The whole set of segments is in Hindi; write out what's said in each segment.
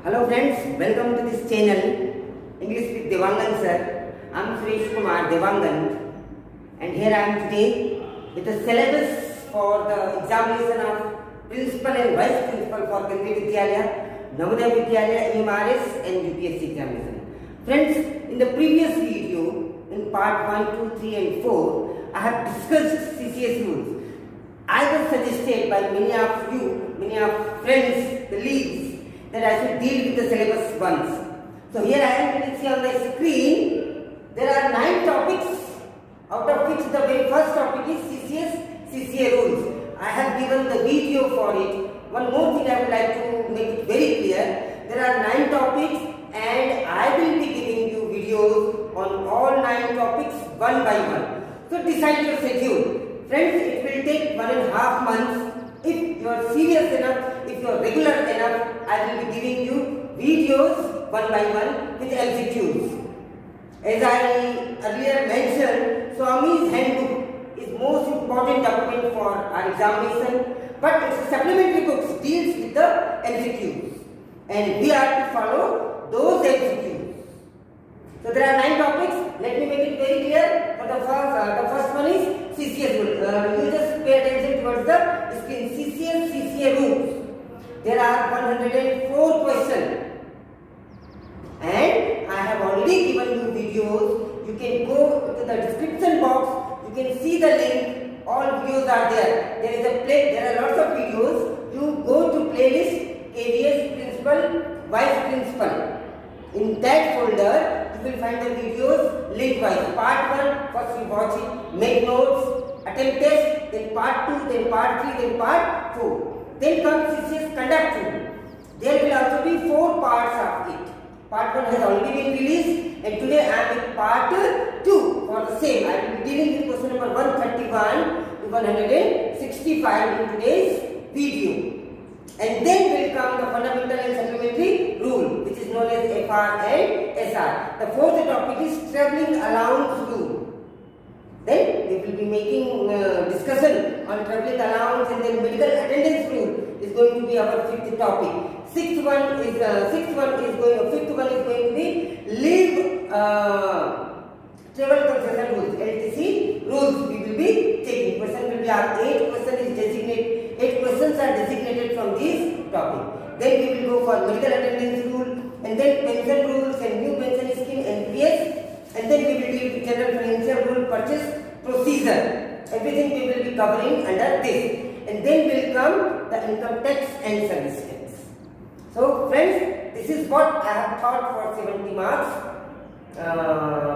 Hello friends, welcome to this channel English with Devangan sir. I am Suresh Kumar Devangan and here I am today with the syllabus for the examination of principal and vice principal for Kendriya Vidyalaya, Navodaya Vidyalaya, EMRS and UPSC examination. Friends, in the previous video in part 1, 2, 3 and 4 I have discussed CCS rules. I was suggested by many of you, many of friends, colleagues, that I should deal with the syllabus once. So here I am, you can see on the screen, there are 9 topics, out of which the very first topic is CCA rules. I have given the video for it. One more thing I would like to make it very clear, there are 9 topics and I will be giving you videos on all 9 topics one by one. So decide your schedule. Friends, it will take 1.5 months. If you are serious enough, if you are regular enough, I will be giving you videos one by one with MCQs. As I earlier mentioned, Swami's handbook is most important document for our examination, but it's a supplementary book, deals with the MCQs, and we are to follow those MCQs. So there are 9 topics. Let me make it very clear. For the first one is CCS rule. You just pay attention towards the screen. CCA rules. There are 104 questions, and I have already given you videos. You can go to the description box. You can see the link. All videos are there. There are lots of videos. You go to playlist KVS Principal, Vice Principal. In that folder, you will find the videos link-wise. Part 1, first you watch it, make notes, attempt test, then part 2, then part 3, then part 4. Then comes CCS conduct rule. There will also be 4 parts of it. Part 1 has already been released, and today I am with part 2 for the same. I will be dealing with question number 131 to 165 in today's video. And then will come the fundamental and supplementary rule, which is known as FR and SR. The fourth topic is travelling allowance rule. Then we will be making discussion on travelling allowance, and then medical attendance rule is going to be our fifth topic. Fifth one is going to be leave travel concession rules, LTC rules. We will be taking. Question will be asked. 8 questions are designated from this topic. Then we will go for medical attendance rule, and then pension rules and new pension scheme NPS, and then we will deal with general financial rule, purchase procedure. Everything we will be covering under this. And then will come the income tax and service tax. So friends, this is what I have thought for 70 marks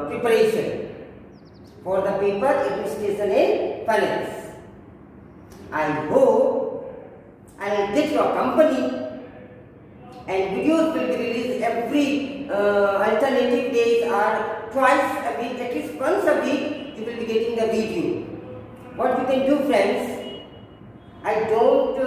preparation for the paper administration and finance. I hope I will get your company, and videos will be released every alternative days or twice a week, at least once a week you will be getting the video. What you can do, friends, I don't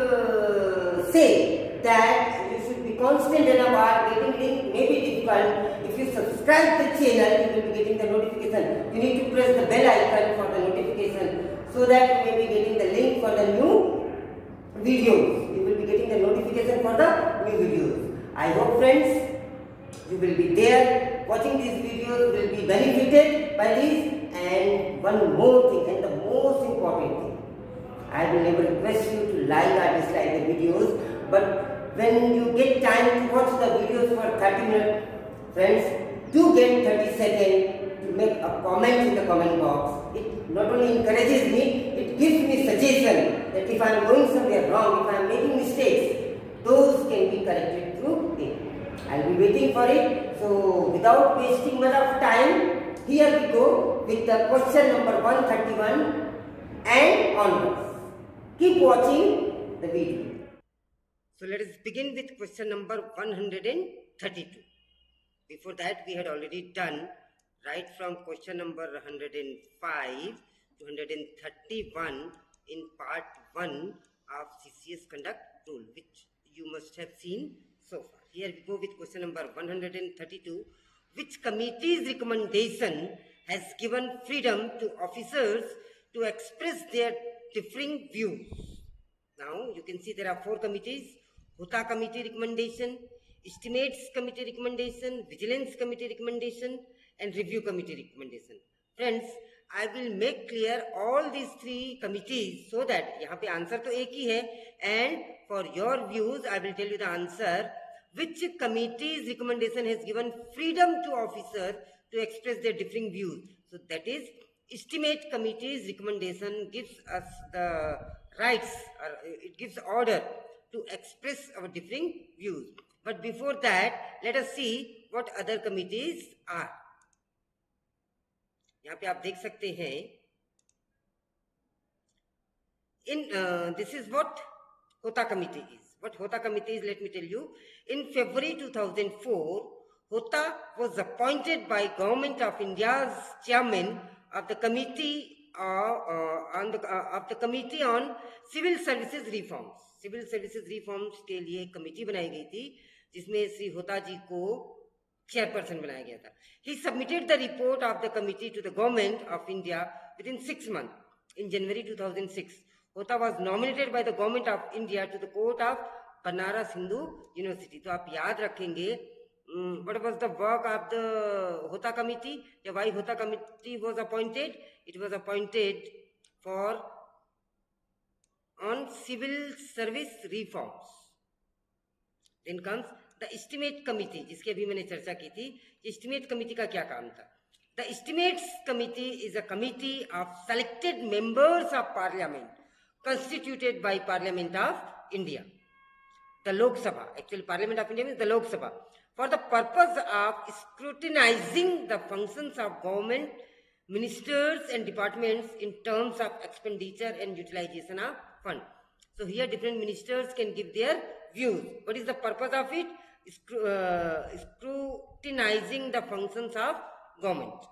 say that you should be constant enough or getting link may be difficult. If you subscribe the channel, you will be getting the notification. You need to press the bell icon for the notification, so that you may be getting the link for the new videos. You will be getting the notification for the new videos. I hope, friends, you will be there watching these videos, will be benefited by these. And one more thing, and the most important thing, I will never request you to like or dislike the videos, but when you get time to watch the videos for 30 minutes, friends, do get 30 seconds to make a comment in the comment box. It not only encourages me, it gives me suggestion that if I am going somewhere wrong, if I am making mistakes, those can be corrected through it. I will be waiting for it. So without wasting much of time, here we go with the question number 131 and onwards. Keep watching the video. So let us begin with question number 132. Before that, we had already done right from question number 105 to 131 in part 1 of CCS conduct rule, which you must have seen so far. Here we go with question number 132. Which committee's recommendation has given freedom to officers to express their differing views? Now you can see there are 4 committees. Hota committee recommendation, estimates committee recommendation, vigilance committee recommendation, and review committee recommendation. Friends, I will make clear all these three committees so that यहाँ पे आंसर तो एक ही है, and for your views I will tell you the answer. Which committee's recommendation has given freedom to officers to express their differing views? So that is, estimate committee's recommendation gives us the rights, or it gives order to express our differing views. But before that, let us see what other committees are. यहाँ पे आप देख सकते हैं, this is what Hota committee is. What Hota committee is, let me tell you. In February 2004, Hota was appointed by Government of India's chairman of the committee of the committee on civil services reforms. Civil services reforms के लिए कमेटी बनाई गई थी, जिसमें श्री होता जी को chairperson बनाया गया था. He submitted the report of the committee to the Government of India within 6 months. In January 2006, Hota was nominated by the Government of India to the court of Banaras Hindu University. तो आप याद रखेंगे, what was the work of the Hota committee? Why Hota committee was appointed? It was appointed for on civil service reforms. Then comes the estimate committee, जिसकी अभी मैंने चर्चा की थी. Estimate committee का क्या काम था? The estimates committee is a committee of selected members of parliament constituted by Parliament of India. The Lok Sabha, actually Parliament of India means the Lok Sabha, for the purpose of scrutinizing the functions of government, ministers and departments in terms of expenditure and utilization of fund. So here different ministers can give their views. What is the purpose of it? Scrutinizing the functions of government.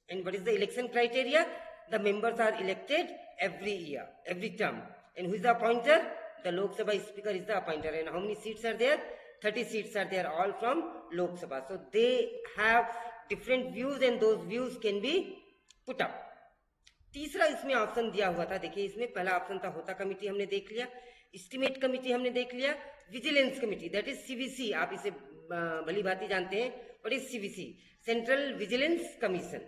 And what is the election criteria? The members are elected every year, every term. And who is the appointer? The Lok Sabha Speaker is the appointer. And how many seats are there? 30 seats are there, all from Lok Sabha. So they have different views and those views can be put up. तीसरा इसमें ऑप्शन दिया हुआ था, देखिए इसमें पहला ऑप्शन था होता कमेटी, हमने देख लिया. एस्टिमेट कमेटी हमने देख लिया. Vigilance committee, that is CVC, आप इसे भली भांति जानते हैं. What is CVC? Central vigilance commission.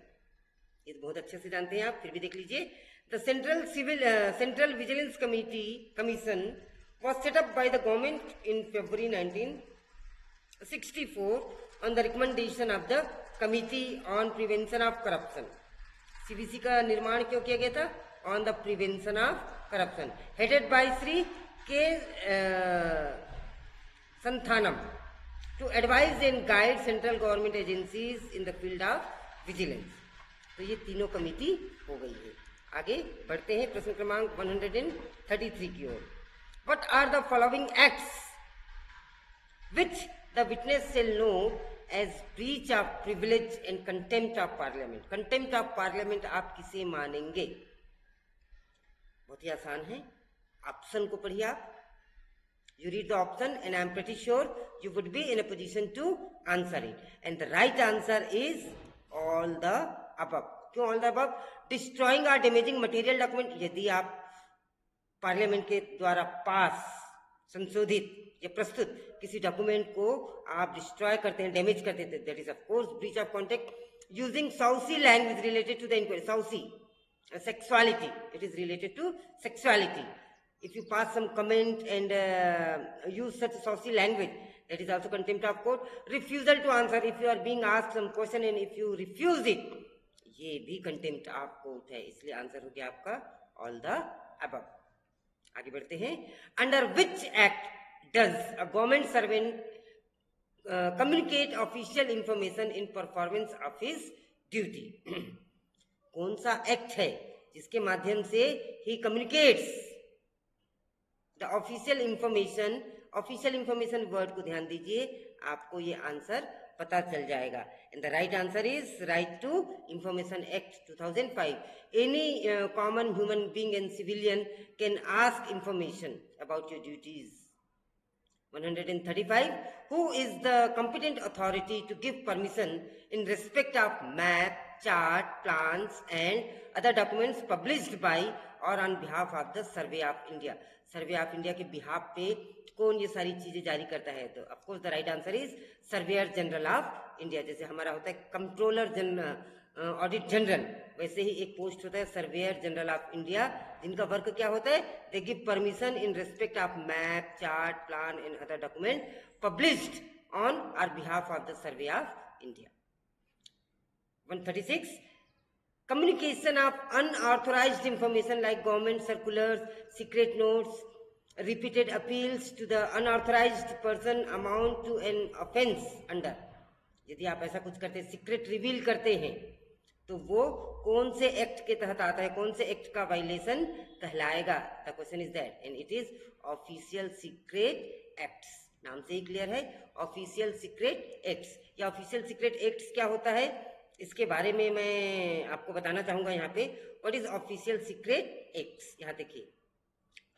ये बहुत अच्छे से जानते हैं आप, फिर भी देख लीजिए. The central vigilance commission was set up by the government in February 1964 on the recommendation of the Committee on Prevention of Corruption. CBC का निर्माण क्यों किया गया था? On the prevention of corruption, headed by Sri K. Santhanam, to advise and guide central government agencies in the field of vigilance. तो ये तीनों कमेटी हो गई है. आगे बढ़ते हैं प्रश्न क्रमांक 133 की ओर. What are the following acts which the witness shall know as breach of privilege and contempt of parliament? Contempt of parliament आप किसे मानेंगे? बहुत ही आसान है. ऑप्शन को पढ़िए आप. You read the option and I am pretty sure you would be in a position to answer it. And the right answer is all the above. क्यों all the above? Destroying or damaging material document. यदि आप पार्लियामेंट के द्वारा पास, संशोधित या प्रस्तुत किसी डॉक्यूमेंट को आप डिस्ट्रॉय करते हैं, डैमेज करते हैं, that is of course breach of contract. Using saucy language related to the inquiry. Saucy, sexuality, it is related to sexuality. If you pass some comment and use such saucy language, that is also contempt of court. Refusal to answer, if you are being asked some question and if you refuse it, ये भी contempt of court है. इसलिए आंसर हो गया आपका all the above. आगे बढ़ते हैं. Under which act does a government servant communicate official information in performance of his duty? कौन सा एक्ट है जिसके माध्यम से he communicates the official information? official information word को ध्यान दीजिए, आपको ये आंसर पता चल जाएगा. And the right answer is Right to Information Act 2005. Any common human being and civilian can ask information about your duties. 135. Who is the competent authority to give permission in respect of map, chart, plans and other documents published by और on behalf of the survey of India. Survey of India के बिहाफ पे कौन ये सारी चीजें जारी करता है? तो of course the right answer is surveyor general of India. जैसे हमारा होता है कंट्रोलर जनरल, ऑडिट जनरल, वैसे ही एक पोस्ट होता है सर्वेयर जनरल ऑफ इंडिया, जिनका वर्क क्या होता है? They give permission in respect of map, chart, plan and other document published on or behalf of the survey of India. 136 communication of unauthorized information like government circulars, secret notes, repeated appeals to the unauthorized person amount to an offense under। यदि आप ऐसा कुछ करते, सीक्रेट रिवील करते हैं, तो वो कौन से एक्ट के तहत आता है, कौन से एक्ट का वायलेशन कहलाएगा? The question is that and it is official secret acts. नाम से ही क्लियर है, ऑफिशियल सीक्रेट एक्ट्स। या ऑफिशियल सीक्रेट एक्ट्स क्या होता है, इसके बारे में मैं आपको बताना चाहूंगा यहाँ पे। What is official secret acts? यहाँ देखिए,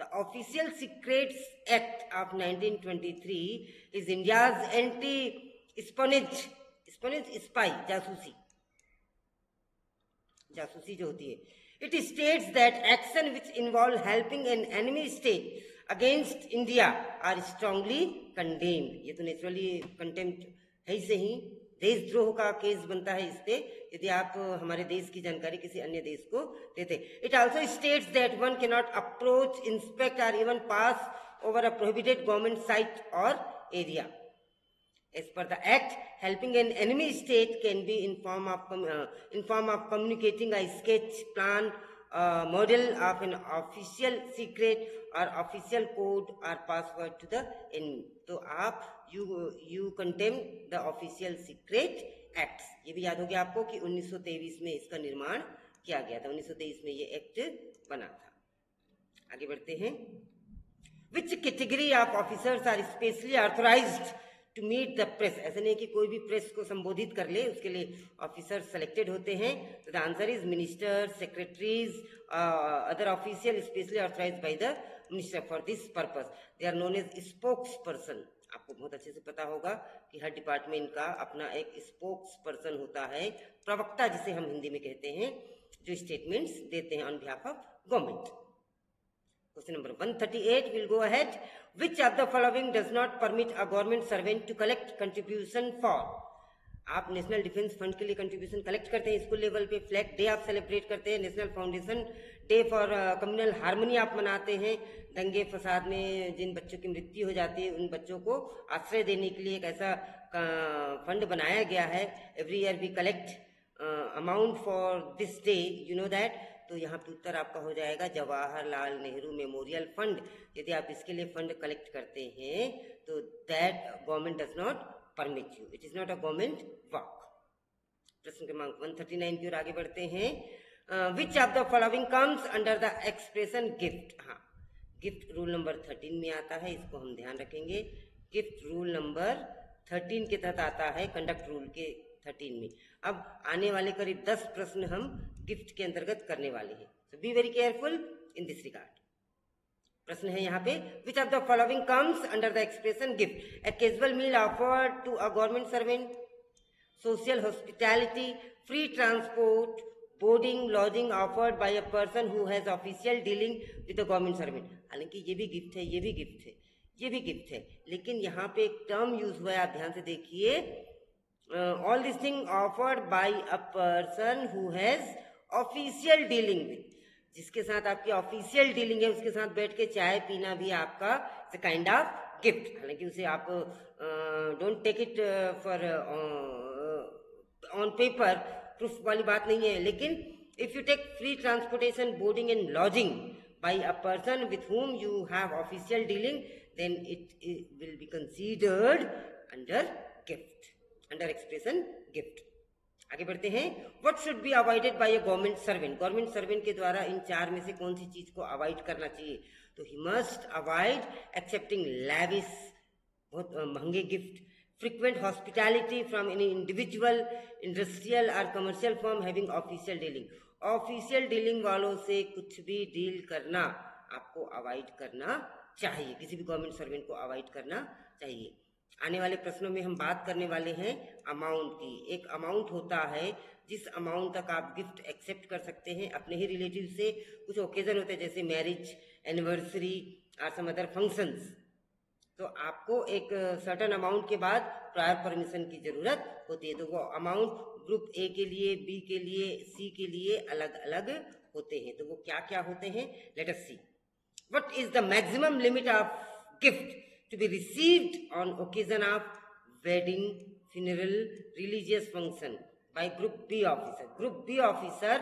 the official secrets act of 1923 is India's anti espionage spy, जासूसी जो होती है। It states that action which involve helping an enemy state against India are strongly condemned. ये तो नेचुरली कंटेम्प्ट है ही, से ही देशद्रोह का केस बनता है इस पे, यदि आप हमारे देश की जानकारी किसी अन्य देश को देते। It also states that one can not approach, inspect और even pass over a prohibited government site और area. As per the act, helping an enemy state can be in form of communicating a sketch, plan, model of an official secret or official code or password to the enemy। तो आप you condemn the official secret acts। ये भी याद हो गया आपको कि 1923 में इसका निर्माण किया गया था, 1923 में ये एक्ट बना था। आगे बढ़ते हैं। Which category of officers are specially authorized to meet the press? ऐसा नहीं कि कोई भी प्रेस को संबोधित कर ले, उसके लिए ऑफिसर सेलेक्टेड होते हैं। तो the answer is minister, secretaries, other official specially authorised by the minister for this purpose. They are known as spokes person. आपको बहुत अच्छे से पता होगा कि हर डिपार्टमेंट का अपना एक स्पोक्स पर्सन होता है, प्रवक्ता जिसे हम हिंदी में कहते हैं, जो स्टेटमेंट्स देते हैं on behalf of government. Question number 138 will go ahead. Which of the following does not permit a government servant to collect contribution for? आप नेशनल डिफेंस फंड के लिए कंट्रीब्यूशन कलेक्ट करते हैं, स्कूल लेवल पे फ्लैग डे आप सेलिब्रेट करते हैं, national foundation day for communal harmony आप मनाते हैं, दंगे फसाद में जिन बच्चों की मृत्यु हो जाती है उन बच्चों को आश्रय देने के लिए एक ऐसा फंड बनाया गया है। Every year we collect amount for this day, you know that. तो यहाँ पे उत्तर आपका हो जाएगा जवाहरलाल नेहरू मेमोरियल फंड। यदि आप इसके लिए फंड कलेक्ट करते हैं तो that government does not permit you, it is not a government work. प्रश्न क्रमांक 139 की ओर आगे बढ़ते हैं। विच of the following comes under the expression gift? हाँ, गिफ्ट रूल नंबर 13 में आता है, इसको हम ध्यान रखेंगे। गिफ्ट रूल नंबर 13 के तहत आता है, कंडक्ट रूल के 13 में। अब आने वाले करीब 10 प्रश्न हम गिफ्ट के अंतर्गत करने वाले हैं, so be very careful in this regard. प्रश्न है यहाँ पे, which of the following comes under the expression gift? A casual meal offered to a government servant, social hospitality, free transport, boarding, lodging offered by a person who has official dealing with the government servant. हालांकि ये भी गिफ्ट है, ये भी गिफ्ट है, ये भी गिफ्ट है, लेकिन यहाँ पे एक टर्म यूज हुआ है, आप ध्यान से देखिए। All these things offered by a person who has official dealing with, जिसके साथ आपकी ऑफिशियल डीलिंग है, उसके साथ बैठ के चाय पीना भी आपका काइंड ऑफ गिफ्ट। हालांकि उसे आप don't take it for on paper, proof वाली बात नहीं है, लेकिन if you take free transportation, boarding and lodging by a person with whom you have official dealing, then it will be considered under gift, under expression gift. आगे बढ़ते हैं। What should be avoided by a government servant? Government servant के द्वारा इन 4 में से कौन सी चीज को अवॉइड करना चाहिए? तो he must avoid accepting lavish, बहुत महंगे gift, frequent hospitality from any individual, industrial और commercial firm having official dealing. Official dealing वालों से कुछ भी डील करना आपको अवॉइड करना चाहिए, किसी भी गवर्नमेंट सर्वेंट को अवॉइड करना चाहिए। आने वाले प्रश्नों में हम बात करने वाले हैं अमाउंट की। एक अमाउंट होता है जिस अमाउंट तक आप गिफ्ट एक्सेप्ट कर सकते हैं अपने ही रिलेटिव से। कुछ ओकेजन होते हैं जैसे मैरिज, एनिवर्सरी और सम अदर फंक्शंस, तो आपको एक सर्टेन अमाउंट के बाद प्रायर परमिशन की जरूरत होती है। तो वो अमाउंट ग्रुप ए के लिए, बी के लिए, सी के लिए अलग अलग होते हैं। तो वो क्या क्या होते हैं, let us see. What is the maximum limit of gift to be received on occasion of wedding, funeral, religious function by group B officer? Group B officer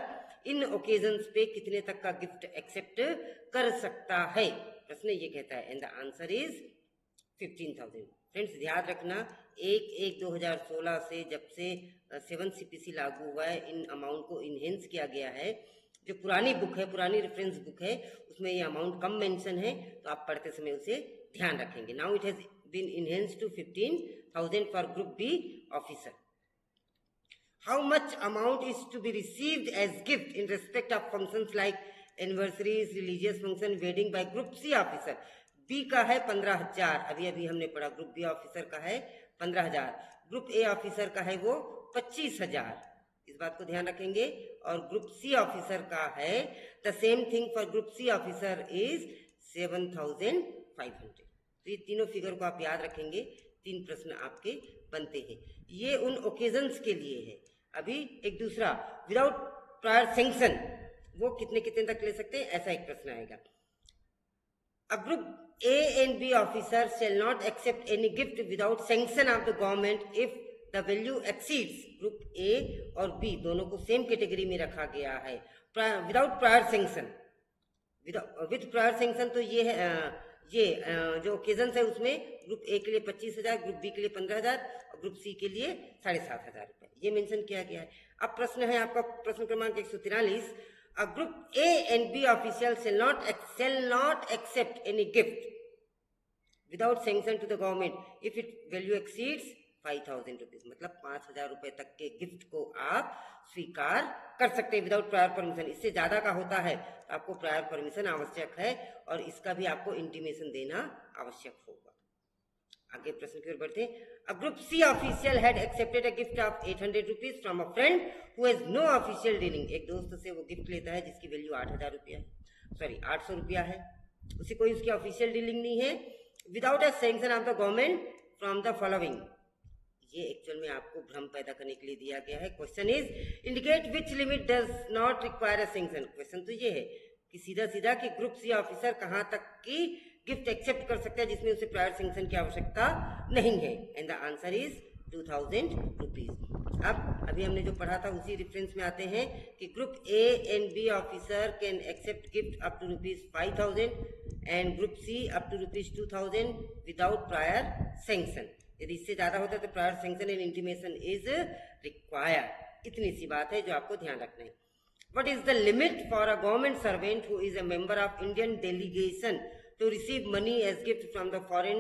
in occasions पे कितने तक का गिफ्ट एक्सेप्ट कर सकता है, प्रश्न ये कहता है। And the answer is 15,000। Friends ध्यान रखना, 1/1/2016 से जब से 7 CPC लागू हुआ है, इन अमाउंट को इनहेंस किया गया है। जो पुरानी बुक है, पुरानी रेफरेंस बुक है, उसमें ये अमाउंट कम मेंशन है, तो आप पढ़ते समय उसे ध्यान रखेंगे। Now it has been enhanced to 15,000 for group B officer. How much amount is to be received as gift in respect of functions like anniversaries, religious function, wedding by group C officer? B का है 15,000, अभी अभी हमने पढ़ा। ग्रुप बी ऑफिसर का है 15,000, ग्रुप ए ऑफिसर का है वो 25,000, इस बात को ध्यान रखेंगे। और ग्रुप सी ऑफिसर का है the same thing for group C officer is 7,500। तो ये तीनों फिगर को आप याद रखेंगे, 3 प्रश्न आपके बनते हैं। ये उन ओकेजन्स के लिए है। अभी एक दूसरा, विदाउट प्रायर सैंक्शन वो कितने कितने तक ले सकते हैं, ऐसा एक प्रश्न आएगा। A group A and B officer shall not accept any gift without sanction of the government if the value exceeds। Group A और B दोनों को सेम कैटेगरी में रखा गया है। Without prior sanction, with prior sanction तो ये है, जो ओकेजन्स है उसमें ग्रुप ए के लिए 25,000, ग्रुप बी के लिए 15,000 और ग्रुप सी के लिए 7,500 रुपए, ये मेंशन किया गया है। अब प्रश्न है आपका प्रश्न क्रमांक 143। A group A and B officials shall not accept any gift without sanction to the government if its value exceeds 5,000 rupees। मतलब 5,000 रुपए तक के गिफ्ट को आप स्वीकार कर सकते हैं विदाउट प्रायर परमिशन। इससे ज्यादा का होता है तो आपको प्रायर परमिशन आवश्यक है और इसका भी आपको इंटीमेशन देना आवश्यक होगा। आगे प्रश्न की ओर बढ़ते हैं। A group C official had accepted a gift of 800 rupees from a friend who has no official dealing। एक दोस्त से वो गिफ्ट लेता है जिसकी वैल्यू 8,000 रुपया है, सॉरी 800 रुपया है, उसे कोई उसकी ऑफिशियल डीलिंग नहीं है। Without a sanction of the government from the following, ये एक्चुअल में आपको भ्रम पैदा करने के लिए दिया गया है। Question is indicate which limit does not require a sanction. Question तो ये है कि सीधा सीधा कि ग्रुप सी ऑफिसर कहां तक की गिफ्ट एक्सेप्ट कर सकता है जिसमें उसे प्रायर सैंक्शन की आवश्यकता नहीं है। And the answer is 2,000 rupees. अब अभी हमने जो पढ़ा था उसी रेफरेंस में आते हैं कि group A and B officer can accept gift up to ₹5,000 and group C up to ₹2,000 without prior sanction. यदि इससे ज्यादा होता है तो prior sanction and intimation is required. इतनी सी बात है जो आपको ध्यान रखना है। What is the limit for a government servant who is a member of Indian delegation to receive money as gift from the foreign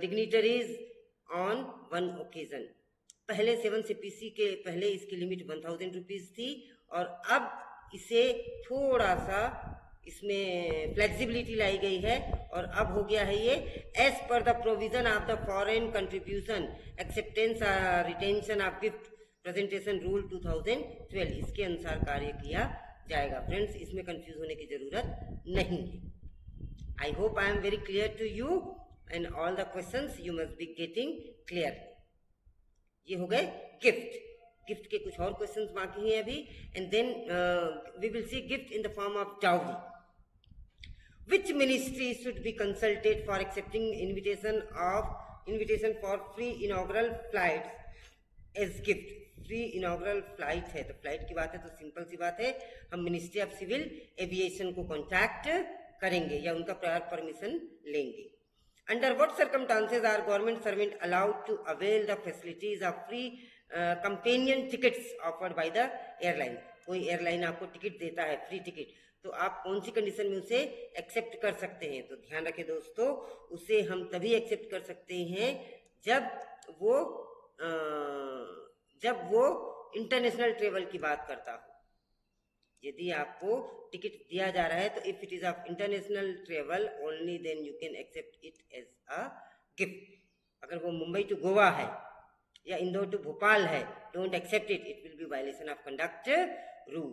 dignitaries on one occasion? पहले 7 CPC के पहले इसकी लिमिट 1,000 रुपीज थी और अब इसे थोड़ा सा इसमें फ्लेक्सिबिलिटी लाई गई है और अब हो गया है ये as per the provision of the foreign contribution acceptance retention of gift presentation rule 2012, इसके अनुसार कार्य किया जाएगा। फ्रेंड्स इसमें कंफ्यूज होने की जरूरत नहीं है। I hope I am very clear to you and all the questions you must be getting clear. ये हो गए गिफ्ट। गिफ्ट के कुछ और क्वेश्चंस बाकी हैं अभी and then we will see gift in the form of dowry. Which ministry should be consulted for accepting invitation for free inaugural flights as gift? Free inaugural flight है तो फ्लाइट की बात है तो सिंपल सी बात है, हम मिनिस्ट्री ऑफ सिविल एविएशन को कॉन्टैक्ट करेंगे या उनका प्रायर परमिशन लेंगे। Under what circumstances are government servant allowed to avail the facilities of free companion tickets offered by the airline? कोई एयरलाइन आपको टिकट देता है, फ्री टिकट, तो आप कौन सी कंडीशन में उसे एक्सेप्ट कर सकते हैं? तो ध्यान रखें दोस्तों, उसे हम तभी एक्सेप्ट कर सकते हैं जब वो इंटरनेशनल ट्रेवल की बात करता हो। यदि आपको टिकट दिया जा रहा है तो if it is of international travel only then you can accept it as a gift. अगर वो मुंबई टू गोवा है या इंदौर टू भोपाल है, don't accept it, it will be violation of conduct rule.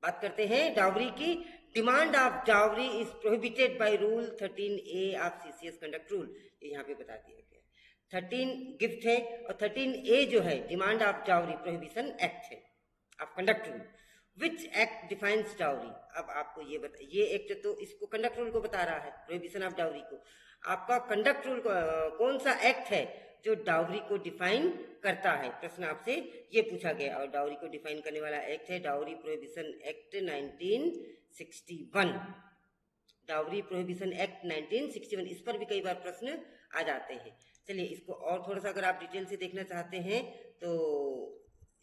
बात करते हैं डाउरी की। Demand of dowry is prohibited by rule 13A of CCS conduct rule, ये यहाँ पे बता दिया गया। 13 गिफ्ट है और 13A जो है demand of dowry prohibition act है of conduct rule. Which act defines dowry? अब आपको ये बता, ये एक्ट तो इसको कंडक्ट रूल को बता रहा है, प्रोहिबिशन ऑफ डाउरी को। आपका कंडक्ट रूल कौन सा एक्ट है जो डाउरी को डिफाइन करता है? प्रश्न आपसे ये पूछा गया और डाउरी को डिफाइन करने वाला एक्ट है dowry prohibition act 1961। Dowry prohibition act 1961, इस पर भी कई बार प्रश्न आ जाते हैं। चलिए इसको और थोड़ा सा अगर आप डिटेल से देखना चाहते हैं तो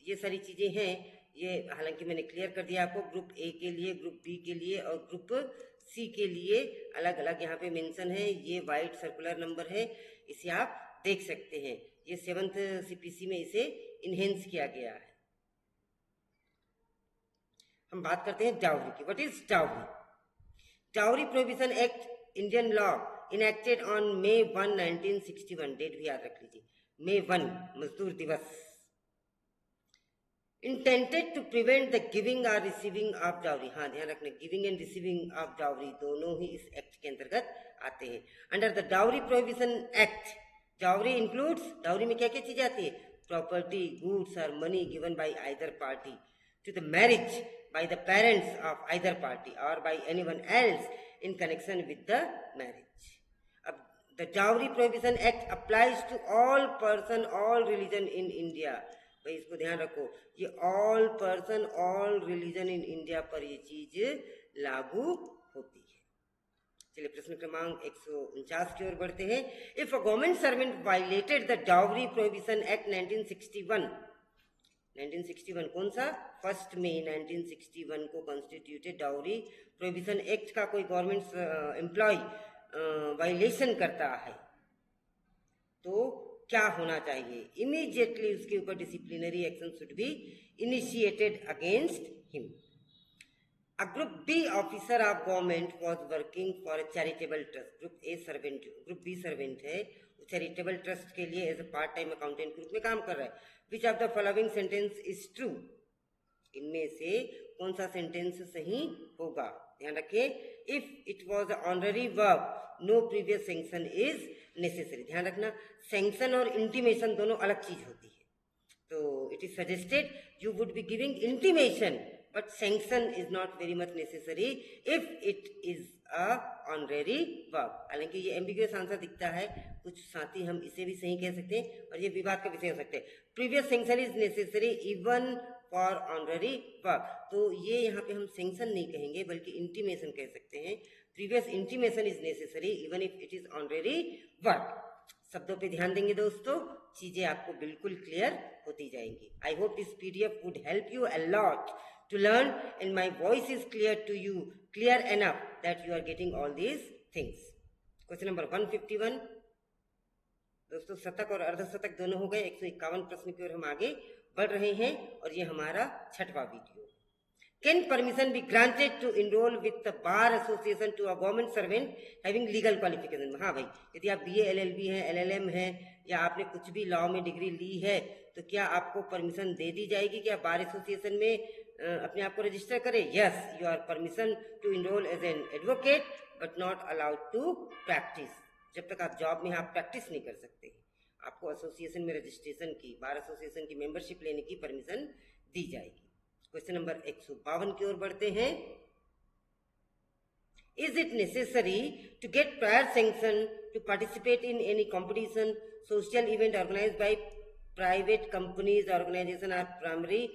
ये सारी चीजें हैं, ये हालांकि मैंने क्लियर कर दिया आपको। ग्रुप ए के लिए, ग्रुप बी के लिए और ग्रुप सी के लिए अलग अलग यहाँ पे मेंशन है। ये वाइट सर्कुलर नंबर है, इसे आप देख सकते हैं। ये 7th CPC में इसे इनहेंस किया गया है। हम बात करते हैं डाउरी की। What is dowry? Dowry prohibition act Indian law enacted on May 1, 1961। Date भी याद रख लीजिए, May 1 मजदूर दिवस। Intended to prevent the giving और रिसीविंग ऑफ डाउरी। हाँ ध्यान रखना, giving and receiving of dowry दोनों ही इस एक्ट के अंतर्गत आते हैं। Under the dowry prohibition act, dowry includes, dowry में क्या क्या चीजें आती है? प्रॉपर्टी, गुड्स और money given by either party to the marriage by the parents of either party और by anyone else in connection with the marriage. अब the dowry prohibition act applies to all person all religion in India. भाई इसको ध्यान रखो, ये all person all religion in India पर ये चीज लागू होती है। चलिए प्रश्न क्रमांक 149 की ओर बढ़ते हैं। If a government servant violated the dowry prohibition act 1961, 1961 कौन सा? 1 मई 1961 को कॉन्स्टिट्यूटेड डाउरी प्रोहिबिशन एक्ट का कोई गवर्नमेंट एम्प्लॉय वायलेशन करता है तो क्या होना चाहिए? इमीडिएटली उसके ऊपर disciplinary action should be initiated against him. A Group B officer of government was working for a charitable trust. Group A servant, Group B servant है, charitable trust के लिए as a part time accountant group में काम कर रहा है। Which of the following sentence is true? इनमें से कौन सा सेंटेंस सही होगा? ध्यान रखिए, if it was honorary verb no previous sanction is necessary. ध्यान रखना, सैंक्शन और इंटीमेशन दोनों अलग चीज होती है। तो it is suggested you would be giving intimation but sanction is not very much necessary if it is a honorary verb। हालांकि ये ambiguous आंसर दिखता है, कुछ साथ ही हम इसे भी सही कह सकते हैं और ये विवाद का विषय हो सकते हैं। previous sanction is necessary even for honorary verb, तो ये यहाँ पे हम sanction नहीं कहेंगे बल्कि intimation कह सकते हैं। previous intimation is necessary even if it is honorary verb। शब्दों पे ध्यान देंगे दोस्तों, चीजें आपको बिल्कुल क्लियर होती जाएंगी। I hope this PDF would help you a lot to learn and my voice is clear to you, clear enough that you are getting all these things। Question number 151 दोस्तों, शतक और अर्धशतक दोनों हो गए। 151 प्रश्न की ओर हम आगे बढ़ रहे हैं और ये हमारा 6वां video. Can permission be granted to enroll with the bar association to a government servant having legal qualification? हाँ भाई, यदि आप BA LLB हैं, LLM हैं या आपने कुछ भी लॉ में डिग्री ली है तो क्या आपको परमिशन दे दी जाएगी कि आप बार एसोसिएशन में अपने आप को रजिस्टर करें? Yes, you are permission to enrol as an advocate but not allowed to practise. जब तक आप जॉब में आप प्रैक्टिस नहीं कर सकते, आपको एसोसिएशन में रजिस्ट्रेशन की, बार एसोसिएशन की मेंबरशिप लेने की परमिशन दी जाएगी। क्वेश्चन नंबर 152 की ओर बढ़ते हैं। Is it necessary to get prior sanction to participate in any competition, social event organised by private companies organisation are primary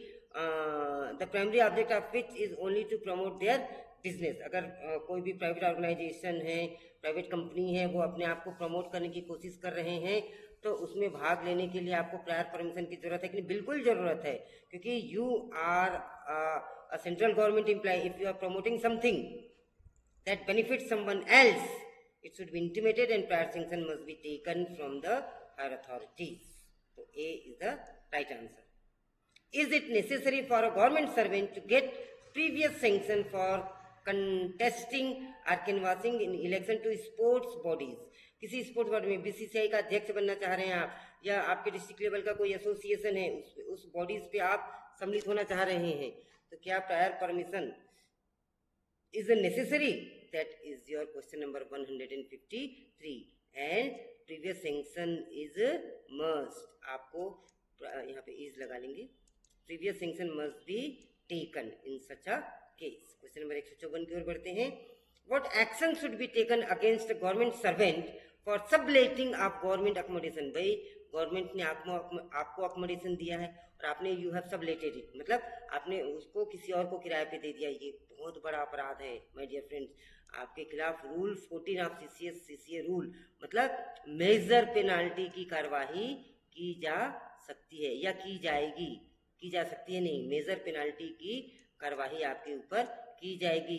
the primary object of which is only to promote their business? अगर कोई भी प्राइवेट ऑर्गेनाइजेशन है, प्राइवेट कंपनी है, वो अपने आप को प्रमोट करने की कोशिश कर रहे हैं तो उसमें भाग लेने के लिए आपको प्रायर परमिशन की जरूरत है कि नहीं? बिल्कुल जरूरत है, क्योंकि you are a central government employ. If you are promoting something that benefit someone else, it should be intimated and prior sanction must be taken from the higher authorities. तो A is the right answer. Is it necessary for a government servant to get previous sanction for contesting or canvassing in election to sports bodies? किसी स्पोर्ट्स बॉडी में बीसीसीआई का अध्यक्ष बनना चाह रहे हैं आप, या आपके डिस्ट्रिक्ट लेवल का कोई एसोसिएशन है, उस बॉडीज पे आप सम्मिलित होना चाह रहे हैं, तो क्या prior permission is necessary? That is your question number 153 and previous sanction is must. आपको यहाँ पे इज लगा लेंगे, previous sanction must be taken in such a case. Question number 154 की ओर बढ़ते हैं। What action should be taken against a government servant for subletting of government accommodation? भाई गवर्नमेंट ने आपको अकोमोडेशन दिया है और आपने यू हैव सबलेटेड इट, मतलब आपने उसको किसी और को किराए पे दे दिया। ये बहुत बड़ा अपराध है माय डियर फ्रेंड्स। आपके खिलाफ रूल 14 ऑफ सीसीए रूल, मतलब मेजर पेनाल्टी की कार्यवाही की जा सकती है या की जाएगी, की जा सकती है नहीं, मेजर पेनाल्टी की कार्यवाही आपके ऊपर की जाएगी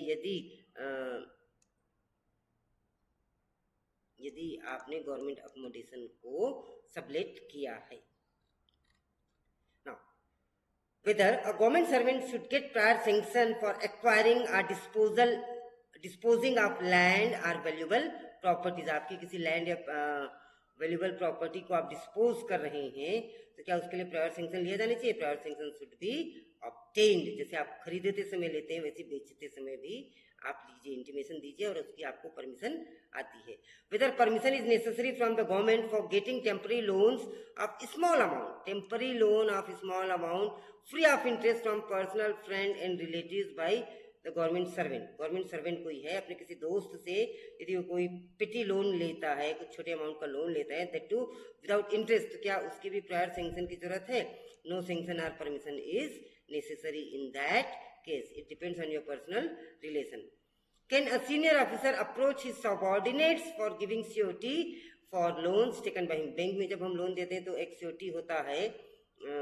यदि आपने गवर्नमेंट अकोमोडेशन को सबलेट किया है। Now, whether a government servant should get prior sanction for acquiring or disposing of land or valuable properties, आपकी किसी लैंड या वैल्यूबल प्रॉपर्टी को आप डिस्पोज कर रहे हैं तो क्या उसके लिए प्रायर सैंक्शन लिया जाना चाहिए? Prior sanction should be obtained. जैसे आप खरीदते समय लेते हैं वैसे बेचते समय भी आप लीजिए, इंटीमेशन दीजिए और उसकी आपको परमिशन आती है। Whether permission is necessary from the government for getting temporary loans of small amount, temporary loan of small amount free of interest from personal friend and relatives by the government servant. Government servant कोई है, अपने किसी दोस्त से यदि वो कोई पिटी लोन लेता है, कुछ छोटे अमाउंट का लोन लेता है, दैट टू विदाउट इंटरेस्ट, तो क्या उसकी भी प्रायर सैंक्शन की जरूरत है? नो सैंक्शन और permission is necessary in that case. It depends on your personal relation. Can a senior officer approach his subordinates for giving COT for loans taken by him? Bank में जब हम लोन देते हैं तो एक COT होता है,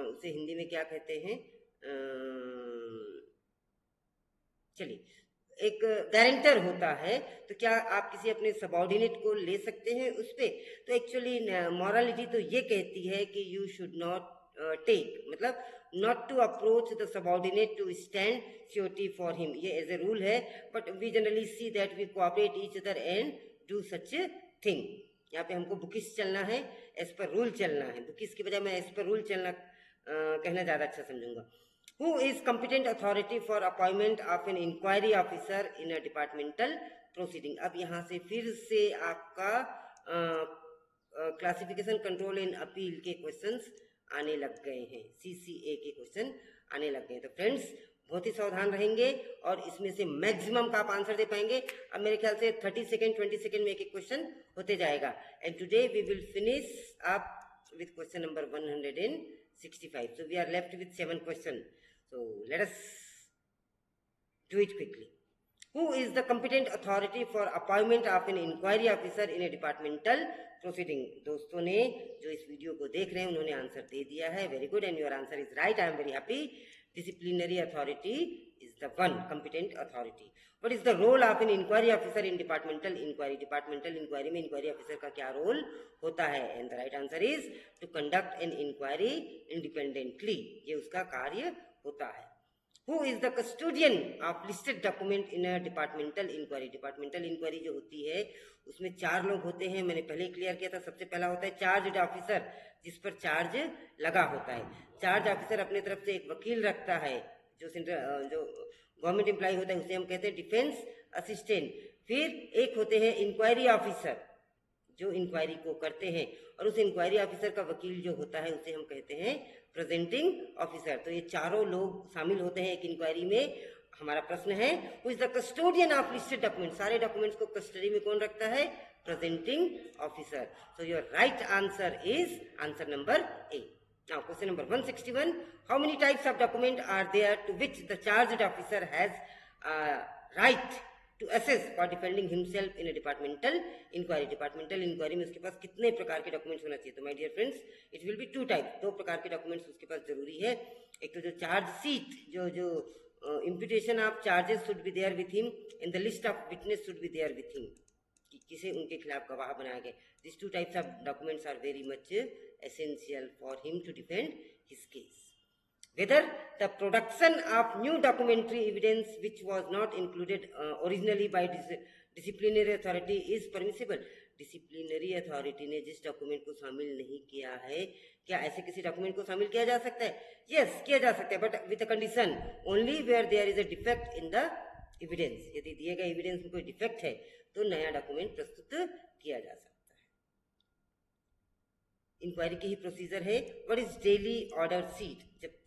उसे हिंदी में क्या कहते हैं, चलिए एक गारंटर होता है। तो क्या आप किसी अपने सबऑर्डिनेट को ले सकते हैं उस पर? तो एक्चुअली मॉरलिटी तो ये कहती है कि यू शुड नॉट टेक, मतलब not to approach the subordinate to stand COT for him, ये as a rule है, but we generally see that we cooperate each other and do such a thing. यहाँ पे हमको बुकिश चलना है, एज पर रूल चलना है, बुकिश की बजाय मैं एज पर रूल चलना कहना ज़्यादा अच्छा समझूंगा। Who is competent authority for appointment of an inquiry officer in a departmental proceeding? अब यहाँ से फिर से आपका क्लासिफिकेशन कंट्रोल इन अपील के क्वेश्चंस आने लग गए हैं, CCA के क्वेश्चन आने लग गए हैं। तो फ्रेंड्स बहुत ही सावधान रहेंगे और इसमें से मैक्सिमम का आप आंसर दे पाएंगे। अब मेरे ख्याल से 30 सेकेंड 20 सेकेंड में एक एक क्वेश्चन होते जाएगा। And today we will finish up with question number 165। So we are left with 7 question, so let us do it quickly. Who is the competent authority for appointment of an inquiry officer in a departmental proceeding? दोस्तों ने जो इस वीडियो को देख रहे हैं उन्होंने आंसर दे दिया है, very good, and your answer is right, I am very happy. Disciplinary authority is the one competent authority. What is the role of an inquiry officer in departmental inquiry? Departmental inquiry में inquiry officer का क्या रोल होता है? And the right answer is to conduct an inquiry independently. ये उसका कार्य होता है। Who is the custodian of listed document in a departmental inquiry? Departmental inquiry जो होती है उसमें 4 लोग होते हैं, मैंने पहले क्लियर किया था। सबसे पहला होता है चार्ज ऑफिसर, जिस पर चार्ज लगा होता है। चार्ज ऑफिसर अपने तरफ से एक वकील रखता है, जो गवर्नमेंट एम्प्लॉय होता है उसे हम कहते हैं डिफेंस असिस्टेंट। फिर एक होते हैं इंक्वायरी ऑफिसर जो इंक्वायरी को करते हैं, और उस इंक्वायरी ऑफिसर का वकील जो होता है उसे हम कहते हैं प्रेजेंटिंग ऑफिसर। तो ये चारों लोग शामिल होते हैं एक इंक्वायरी में। हमारा प्रश्न है who is the custodian of listed document? सारे डॉक्यूमेंट्स को कस्टडी में कौन रखता है? Presenting officer. So your right answer is answer number A. Now question number 161, how many types of document are there to which the charged officer has right to assess for defending himself in a departmental inquiry? Departmental inquiry में उसके पास कितने प्रकार के डॉक्यूमेंट्स होना चाहिए? तो my dear friends it will be 2 type, 2 प्रकार के डॉक्यूमेंट्स उसके पास जरूरी है। एक तो जो चार्ज सीट, जो imputation of charges should be there with him and the list of witness should be there with him, कि किसे उनके खिलाफ गवाह बनाया गया। These 2 types of documents are very much essential for him to defend his case. Whether the production of new documentary evidence which was not included originally by disciplinary authority is permissible? Disciplinary authority ने जिस डॉक्यूमेंट को शामिल नहीं किया है, क्या ऐसे किसी डॉक्यूमेंट को शामिल किया जा सकता है? यस, किया जा सकता है, but with a condition, only where there is a defect in the evidence. यदि दिए गए एविडेंस में कोई डिफेक्ट है तो नया डॉक्यूमेंट प्रस्तुत किया जा सकता है। इंक्वायरी की ही प्रोसीजर है। What is daily order seat?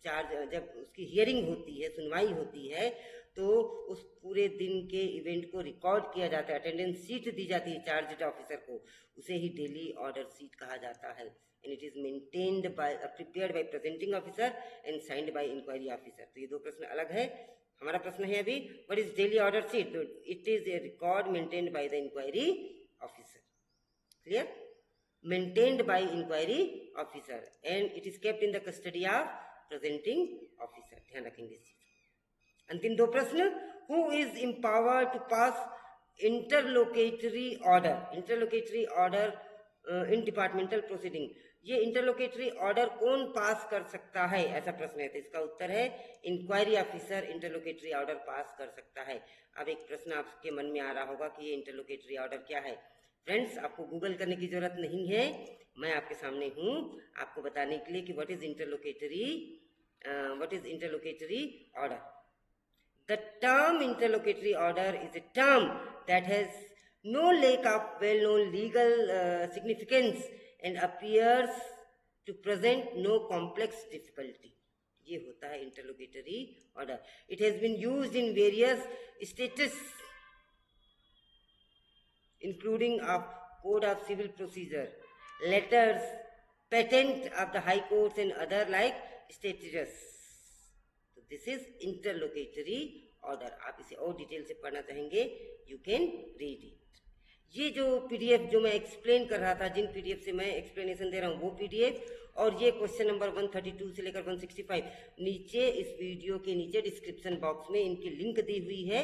जब उसकी हियरिंग होती है, सुनवाई होती है, तो उस पूरे दिन के इवेंट को रिकॉर्ड किया जाता है, अटेंडेंस सीट दी जाती है चार्ज ऑफिसर को, उसे ही डेली ऑर्डर सीट कहा जाता है। And it is maintained by prepared by presenting officer and signed by inquiry officer. तो ये दो प्रश्न अलग है। हमारा प्रश्न है अभी, what is daily order sheet? तो it is a record maintained by the inquiry officer. Clear? Maintained by inquiry officer and it is kept in the custody of presenting officer। ध्यान रखेंगे इस चीज। अंतिम दो प्रश्न, who is empowered to pass interlocutory order? Interlocutory order in departmental proceeding, ये इंटरलोकेटरी ऑर्डर कौन पास कर सकता है, ऐसा प्रश्न है। तो इसका उत्तर है inquiry officer interlocutory order pass कर सकता है। अब एक प्रश्न आपके मन में आ रहा होगा कि ये इंटरलोकेटरी ऑर्डर क्या है। फ्रेंड्स, आपको गूगल करने की जरूरत नहीं है, मैं आपके सामने हूं आपको बताने के लिए कि what is interlocutory order. The term interlocutory order is a term that has no lack of well known legal significance and appears to present no complex difficulty। ये होता है interlocutory order. It has been used in various states including of Code of Civil Procedure, letters, patent of the High Courts and other like statutes। So this is interlocutory order। आप इसे और डिटेल से पढ़ना चाहेंगे, you can read it। ये जो पीडीएफ जो मैं एक्सप्लेन कर रहा था, जिन पीडीएफ से मैं एक्सप्लेनेशन दे रहा हूँ वो पीडीएफ, और ये क्वेश्चन नंबर 132 से लेकर 165 नीचे इस वीडियो के नीचे डिस्क्रिप्शन बॉक्स में इनकी लिंक दी हुई है।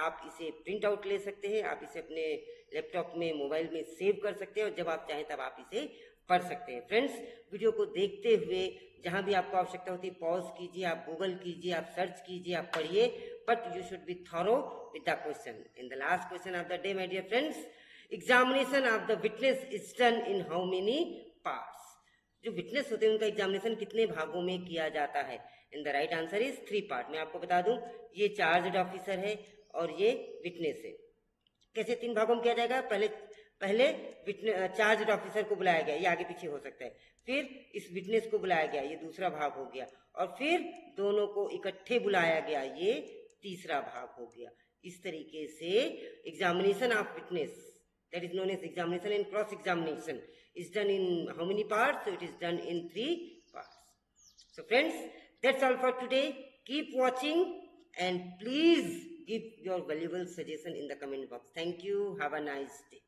आप इसे प्रिंट आउट ले सकते हैं, आप इसे अपने लैपटॉप में, मोबाइल में सेव कर सकते हैं और जब आप चाहें तब आप इसे पढ़ सकते हैं। फ्रेंड्स, वीडियो को देखते हुए जहां भी आपको आवश्यकता होती है पॉज कीजिए, आप गूगल कीजिए, आप सर्च कीजिए, आप पढ़िए, but you should be thorough with the question. In the last question of the day my dear friends, examination of the witness is done in how many parts? जो विटनेस होते हैं उनका एग्जामिनेशन कितने भागों में किया जाता है? In the right answer is 3 part. मैं आपको बता दूं, ये चार्ज ऑफिसर है और ये विटनेस है। कैसे 3 भागों में किया जाएगा? पहले चार्ज ऑफिसर को बुलाया गया, ये आगे पीछे हो सकता है, फिर इस विटनेस को बुलाया गया, ये दूसरा भाग हो गया, और फिर दोनों को इकट्ठे बुलाया गया, ये तीसरा भाग हो गया। इस तरीके से examination of witness, that is known as examination and cross examination, is done in how many parts? So it is done in 3 parts। So friends, that's all for today। Keep watching and please give your valuable suggestion in the comment box। Thank you, have a nice day।